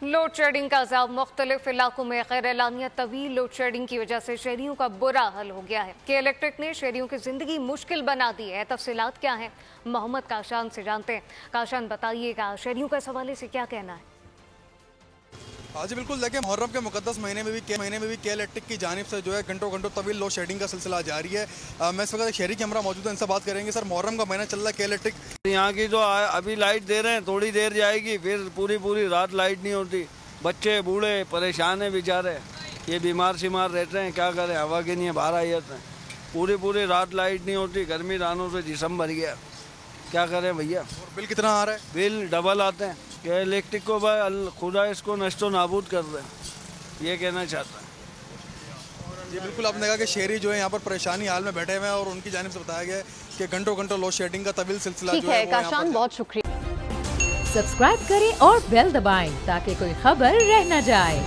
Load shedding का अजाब मुख्तलिफ इलाकों में गैर एलानिया तवील लोड शेडिंग की वजह से शहरियों का बुरा हाल हो गया है। के इलेक्ट्रिक ने शहरियों की जिंदगी मुश्किल बना दी है। तफसीलात क्या हैं, मोहम्मद काशान से जानते हैं। काशान, बताइएगा शहरियों का इस हवाले से क्या कहना है? हाँ जी बिल्कुल, देखिए मुहर्रम के मुकद्दस महीने में भी के इलेक्ट्रिक की जानिब से जो है घंटों तवील लोड शेडिंग का सिलसिला जारी है। मैं इस वक्त एक शहरी के हमरा मौजूद है, इनसे बात करेंगे। सर, मुहर्रम का महीना चल रहा है, के इलेक्ट्रिक यहाँ की जो अभी लाइट दे रहे हैं, थोड़ी देर जाएगी, फिर पूरी रात लाइट नहीं होती। बच्चे बूढ़े परेशान हैं बेचारे, ये बीमार शिमार रहते हैं, क्या करें, हवा के नहीं बाहर आई जाते हैं। पूरी रात लाइट नहीं होती, गर्मी दानों से जिस्म भर गया, क्या करें भैया। और बिल कितना आ रहा है? बिल डबल आते हैं। क्या इलेक्ट्रिक को खुदा इसको नष्टो नाबूद कर दे, ये कहना चाहता है। जी बिल्कुल, आपने कहा कि शहरी जो है यहाँ पर परेशानी हाल में बैठे हुए हैं और उनकी जानिब से बताया गया है कि घंटों लोड शेडिंग का तवील सिलसिला जो है। काशान, बहुत शुक्रिया। सब्सक्राइब करें और बेल दबाएं ताकि कोई खबर रह न जाए।